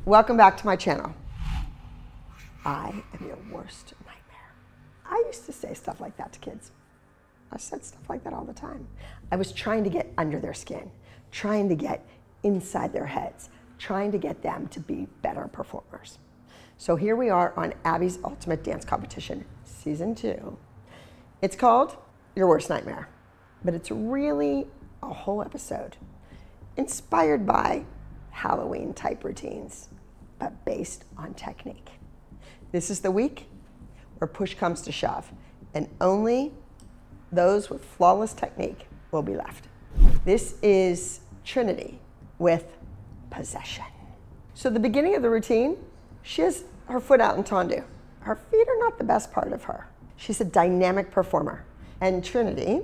Welcome back to my channel. I am your worst nightmare. I used to say stuff like that to kids. I said stuff like that all the time. I was trying to get under their skin, trying to get inside their heads, trying to get them to be better performers. So here we are on Abby's Ultimate Dance Competition, Season 2. It's called Your Worst Nightmare, but it's really a whole episode inspired by Halloween type routines, but based on technique. This is the week where push comes to shove, and only those with flawless technique will be left. This is Trinity with Possession. So the beginning of the routine, she has her foot out in tendu. Her feet are not the best part of her. She's a dynamic performer. And Trinity,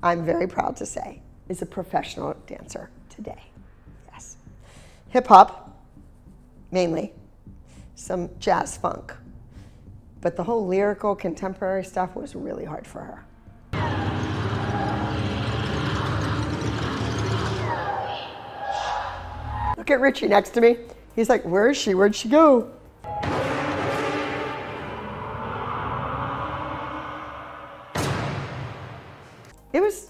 I'm very proud to say, is a professional dancer today. Yes. Hip hop, mainly, some jazz funk. But the whole lyrical contemporary stuff was really hard for her. Look at Richie next to me. He's like, where is she? Where'd she go? It was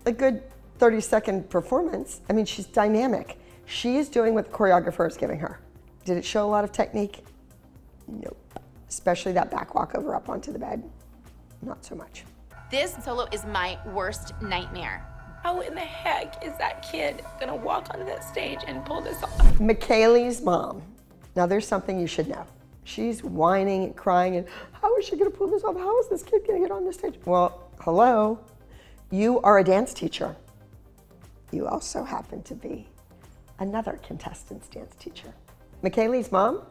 a good 30-second performance. I mean, she's dynamic. She is doing what the choreographer is giving her. Did it show a lot of technique? Nope. Especially that back walkover up onto the bed. Not so much. This solo is my worst nightmare. How in the heck is that kid gonna walk onto that stage and pull this off? McKaylee's mom. Now there's something you should know. She's whining and crying and how is she gonna pull this off? How is this kid gonna get on this stage? Well, hello. You are a dance teacher. You also happen to be another contestant's dance teacher. McKaylee's mom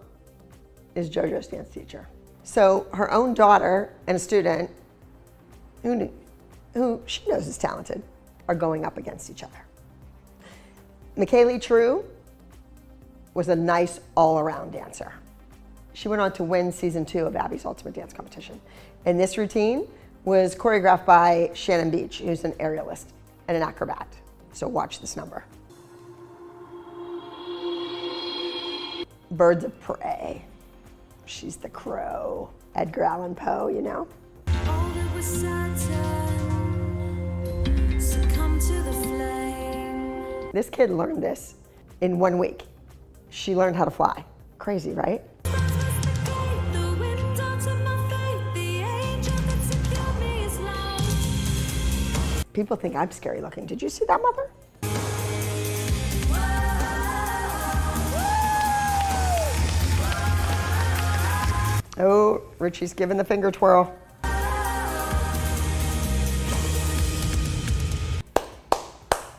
is JoJo's dance teacher. So her own daughter and a student who she knows is talented are going up against each other. McKaylee True was a nice all-around dancer. She went on to win Season 2 of Abby's Ultimate Dance Competition. And this routine was choreographed by Shannon Beach, who's an aerialist and an acrobat. So watch this number. Birds of Prey. She's the crow. Edgar Allan Poe, you know? This kid learned this in 1 week. She learned how to fly. Crazy, right? People think I'm scary looking. Did you see that, mother? Oh, Richie's giving the finger twirl.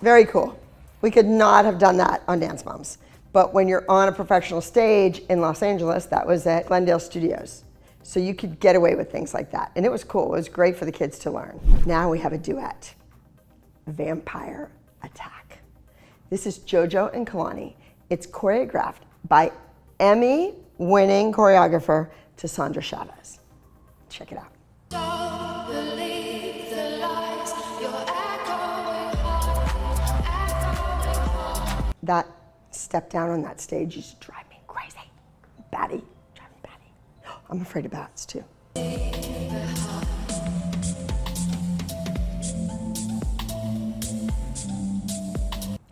Very cool. We could not have done that on Dance Moms. But when you're on a professional stage in Los Angeles, that was at Glendale Studios. So you could get away with things like that. And it was cool. It was great for the kids to learn. Now we have a duet. Vampire Attack. This is JoJo and Kalani. It's choreographed by Emmy-winning choreographer Sandra Chavez. Check it out. Don't believe the lies, you're echoing hard. That step down on that stage used to drive me crazy. Batty, drive me batty. I'm afraid of bats too.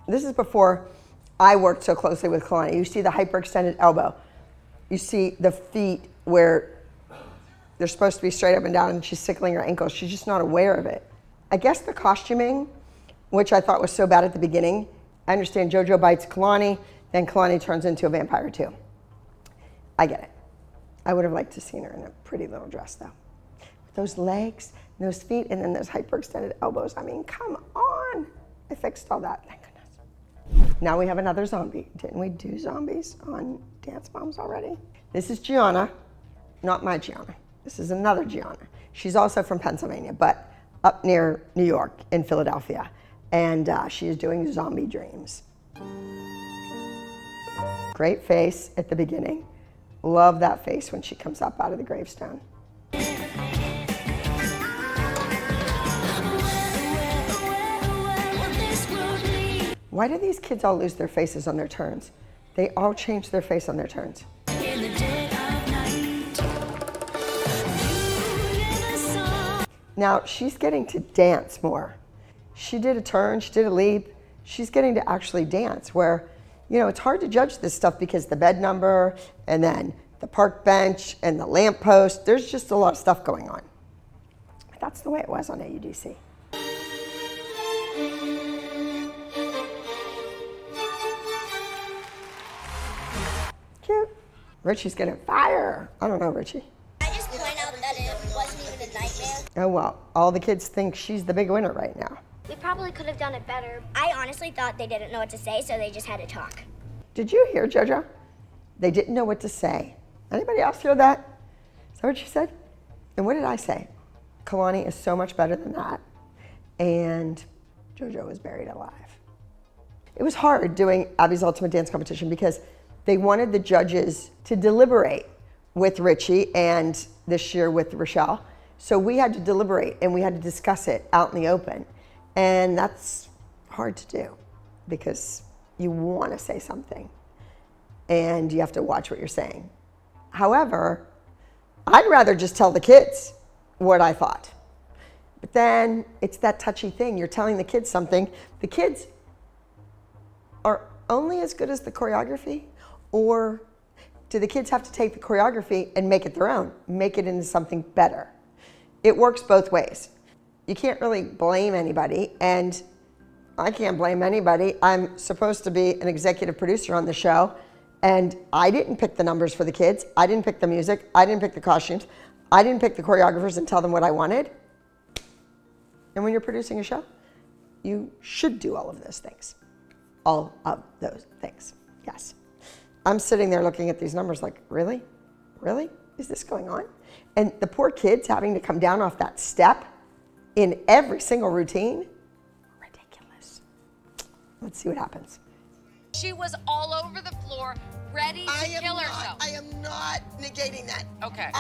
This is before I worked so closely with Kalani. You see the hyperextended elbow. You see the feet where they're supposed to be straight up and down and she's tickling her ankles. She's just not aware of it. I guess the costuming, which I thought was so bad at the beginning, I understand JoJo bites Kalani, then Kalani turns into a vampire too. I get it. I would have liked to have seen her in a pretty little dress though. With those legs, and those feet, and then those hyperextended elbows. I mean, come on. I fixed all that, thank goodness. Now we have another zombie. Didn't we do zombies on Dance Moms already? This is Gianna, not my Gianna. This is another Gianna. She's also from Pennsylvania, but up near New York in Philadelphia. And she is doing Zombie Dreams. Great face at the beginning. Love that face when she comes up out of the gravestone. Why do these kids all lose their faces on their turns? They all change their face on their turns. Now, she's getting to dance more. She did a turn, she did a leap. She's getting to actually dance where, you know, it's hard to judge this stuff because the bed number and then the park bench and the lamppost, there's just a lot of stuff going on. But that's the way it was on AUDC. Cute. Richie's gonna fire. I don't know, Richie. I just point out that it wasn't even a nightmare. Oh well, all the kids think she's the big winner right now. We probably could have done it better. I honestly thought they didn't know what to say, so they just had to talk. Did you hear, JoJo? They didn't know what to say. Anybody else hear that? Is that what you said? And what did I say? Kalani is so much better than that. And JoJo was buried alive. It was hard doing Abby's Ultimate Dance Competition because they wanted the judges to deliberate with Richie and this year with Rochelle. So we had to deliberate and we had to discuss it out in the open. And that's hard to do because you want to say something and you have to watch what you're saying. However, I'd rather just tell the kids what I thought. But then it's that touchy thing. You're telling the kids something. The kids are only as good as the choreography, or do the kids have to take the choreography and make it their own, make it into something better? It works both ways. You can't really blame anybody, and I can't blame anybody. I'm supposed to be an executive producer on the show, and I didn't pick the numbers for the kids. I didn't pick the music. I didn't pick the costumes. I didn't pick the choreographers and tell them what I wanted. And when you're producing a show, you should do all of those things. All of those things, yes. I'm sitting there looking at these numbers like, really? Really? Is this going on? And the poor kids having to come down off that step in every single routine, ridiculous. Let's see what happens. She was all over the floor, ready to kill herself. I am not negating that. Okay.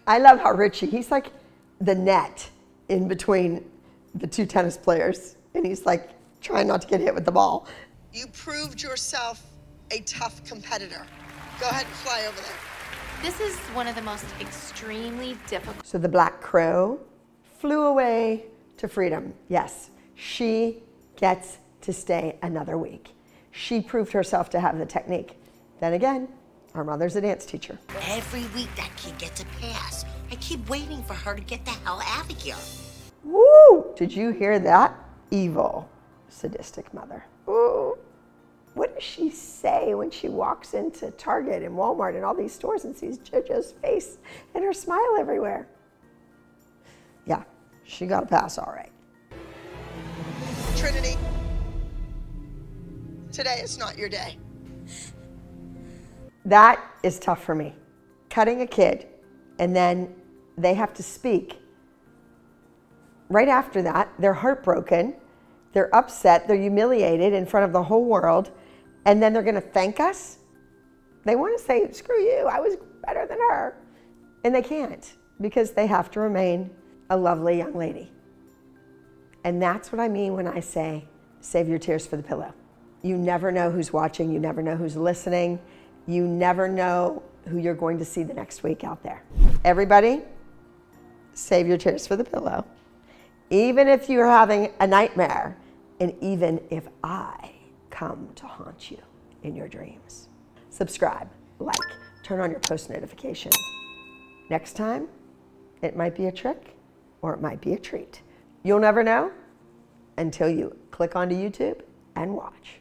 I love how Richie, he's like the net in between the two tennis players, and he's like trying not to get hit with the ball. You proved yourself a tough competitor. Go ahead and fly over there. This is one of the most extremely difficult. So the black crow flew away to freedom. Yes, she gets to stay another week. She proved herself to have the technique. Then again, her mother's a dance teacher. Every week that kid gets a pass. I keep waiting for her to get the hell out of here. Woo! Did you hear that? Evil, sadistic mother. Ooh. What does she say when she walks into Target and Walmart and all these stores and sees JoJo's face and her smile everywhere? Yeah, she got a pass all right. Trinity, today is not your day. That is tough for me. Cutting a kid and then they have to speak. Right after that, they're heartbroken, they're upset, they're humiliated in front of the whole world, and then they're gonna thank us? They wanna say, screw you, I was better than her. And they can't, because they have to remain a lovely young lady. And that's what I mean when I say, save your tears for the pillow. You never know who's watching, you never know who's listening, you never know who you're going to see the next week out there. Everybody, save your tears for the pillow. Even if you're having a nightmare, and even if I come to haunt you in your dreams. Subscribe, like, turn on your post notifications. Next time, it might be a trick or it might be a treat. You'll never know until you click onto YouTube and watch.